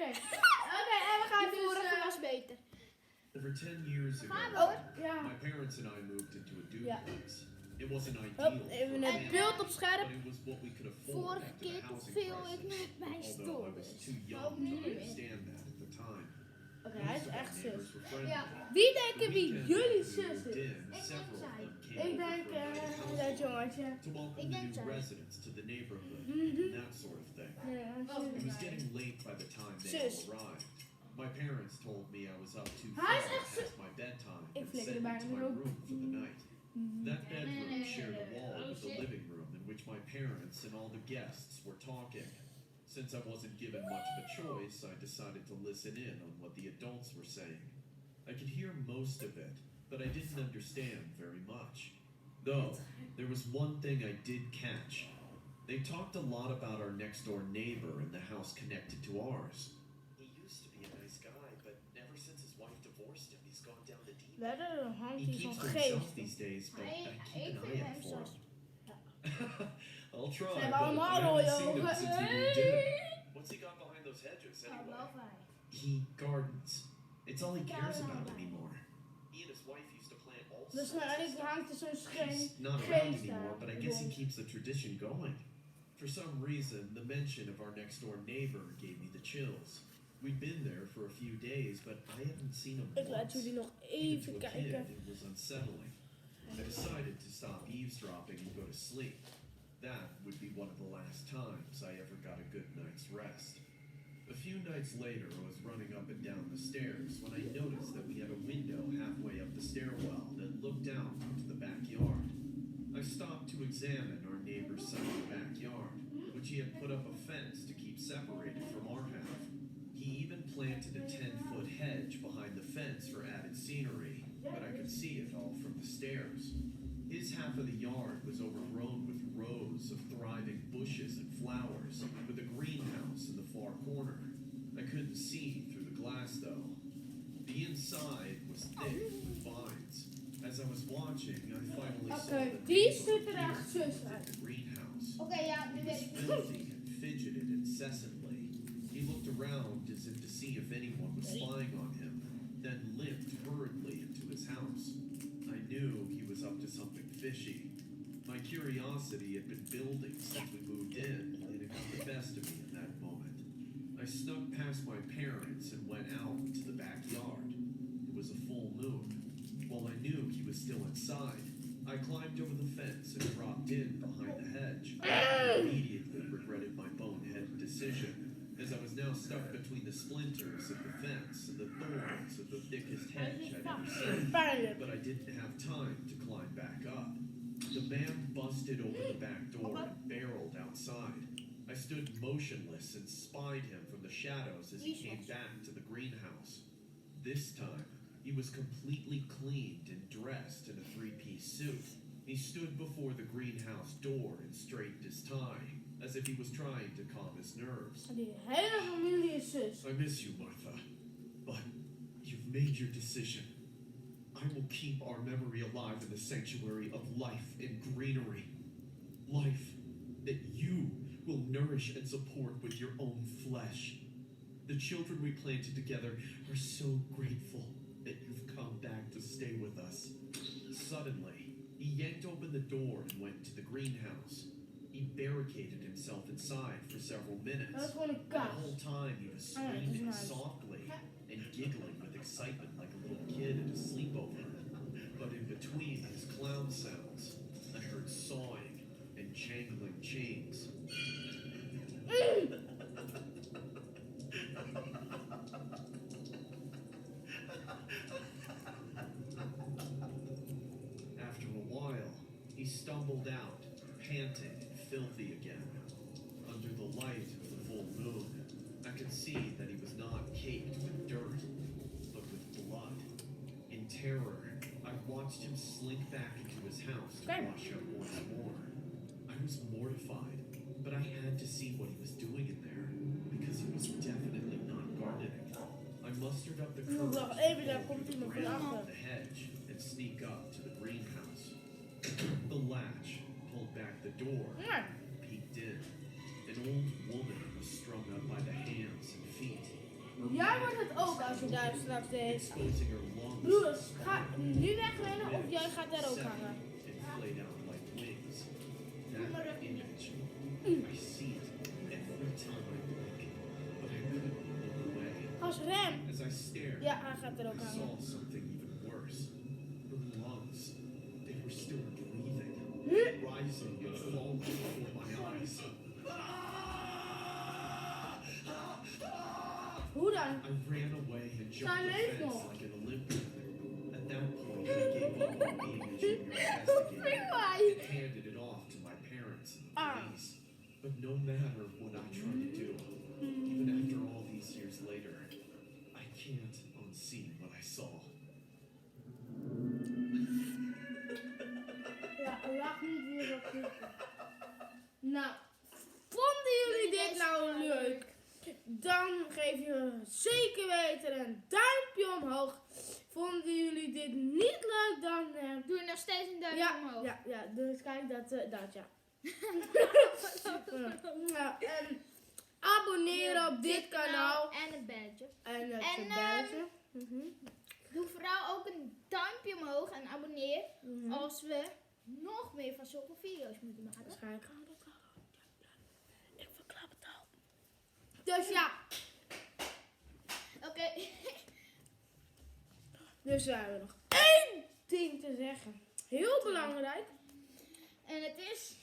Oké, en we gaan de vorige was beter. Over 10 years ago, Ja. my parents and I moved into a duplex. It wasn't Hop, ideal, even for het beeld op scherp. but it was what we could afford Vorige after the keer housing viel ik crisis. met mijn Although I stoel. was too young to understand that at the time. Oké, hij is Most of our echt zus. neighbors were friendly. Ja. Wie The denken wie weekend jullie after we zus moved is? in, several of them came Ik over denk for a night of dat housewarming jongetje. to welcome Ik the denk new zij. residents to the neighborhood and that sort of thing. It was getting late by the time they Zus. all arrived. My parents told me I was up too Hij is far echt past my bedtime Ik and flikker sent er me to bijna my op. room for the night. That bedroom nee, shared a nee. wall Oh, with the shit. living room in which my parents and all the guests were talking. Since I wasn't given much of a choice, I decided to listen in on what the adults were saying. I could hear most of it, but I didn't understand very much. Though, there was one thing I did catch. They talked a lot about our next door neighbor in the house connected to ours. He used to be a nice guy, but ever since his wife divorced him, he's gone down the deep. Verder hangt He hij keeps van to himself geest. these days, but I Ik keep an vind eye hem out for zo. him. I'll try, Ze but hebben I allemaal haven't rode seen him ogen. since we moved in. What's he got behind those hedges Oh, anyway? wel fijn. He gardens. It's all he cares about anymore. He and his wife used to plant all Dus sorts of nou, ik stuff. hangt er zo'n He's scheen. not around geest anymore, daar but I guess he rond. keeps the tradition going. For some reason, the mention of our next door neighbor gave me the chills. We'd been there for a few days, but I hadn't seen him Ik laat once. jullie nog Even even to a kijken. kid, it was unsettling. I decided to stop eavesdropping and go to sleep. That would be one of the last times I ever got a good night's rest. A few nights later, I was running up and down the stairs when I noticed that we had a window halfway up the stairwell that looked out onto the backyard. I stopped to examine our neighbor's side of the backyard, which he had put up a fence to keep separated from our half. He even planted a 10-foot hedge behind the fence for added scenery, but I could see it all from the stairs. His half of the yard was overgrown with rows of thriving bushes and flowers, with a greenhouse in the far corner. I couldn't see through the glass though. The inside was thick with vines. As I was watching, I finally saw Oké, the die neighbor ziet er echt peering zus within uit. the greenhouse. Oké, ja, nu He weet was ik. filthy and fidgeted incessantly. He looked around as if to see if anyone was spying on him, then limped hurriedly into his house. I knew he was up to something fishy. My curiosity had been building since we moved in, and it got the best of me in that moment. I snuck past my parents and went out into the backyard. It was a full moon. While I knew he was still inside, I climbed over the fence and dropped in behind the hedge. I immediately regretted my boneheaded decision, as I was now stuck between the splinters of the fence and the thorns of the thickest hedge I'd ever seen. Pijnlijk. But I didn't have time to climb back up. The man busted open the back door and barreled outside. I stood motionless and spied him from the shadows as he came back to the greenhouse. This time, he was completely cleaned and dressed in a three-piece suit. He stood before the greenhouse door and straightened his tie, as if he was trying to calm his nerves. Die hele familie is zus. I miss you, Martha, but you've made your decision. I will keep our memory alive in the sanctuary of life and greenery. Life that you will nourish and support with your own flesh. The children we planted together are so grateful that you've come back to stay with us. Suddenly, he yanked open the door and went to the greenhouse. He barricaded himself inside for several minutes. Dat is gewoon een The kaas. whole time he was Oh, yeah, it's screaming nice. softly and giggling with excitement like a little kid at a sleepover. But in between his clown sounds, I heard sawing and jangling chains. After a while, he stumbled out, panting and filthy again. Under the light of the full moon, I could see that he was not caked with dirt, but with blood. In terror, I watched him slink back into his house to Okay. wash up once more. I was mortified, but I had to see what he was doing in there, because he was definitely not gardening. I mustered up the courage Wacht to even, daar pull komt through the iemand ground van of the hedge and sneak up to the greenhouse. The latch pulled back the door, Ja. peeked in. An old woman was strung up by the hands and feet. Jij wordt het ook als je daar straks deed. exposing her lungs. Broer, ga nu wegrennen of jij gaat daar ook hangen. And played out like wings. That image, I see it every time I blink, but I couldn't look away. Als rem. As I stared, Ja, hij gaat er ook I hangen. saw something even worse. Her lungs, they were still breathing, rising and falling before my eyes. Hoe dan? I ran away and Zij jumped the leeft fence nog. like an Olympian. At that point, I gave up on being a junior investigator and handed it off to my parents and the police. But no matter what I try to do, even after all these years later, I can't unsee what I saw. Ja, lach niet weer op dit. Nou, vonden jullie dit nou leuk? Dan geef je zeker weten een duimpje omhoog. Vonden jullie dit niet leuk, dan... Doe nog steeds een duimpje omhoog. Ja, dus kijk, dat ja. Nou, en abonneren op dit kanaal. En het belletje. En het En, belletje. Doe vooral ook een duimpje omhoog en abonneer als we nog meer van zulke video's moeten maken. Waarschijnlijk. Ik verklap het al. Dus ja. Oké. Dus we hebben nog één ding te zeggen. Heel belangrijk. En het is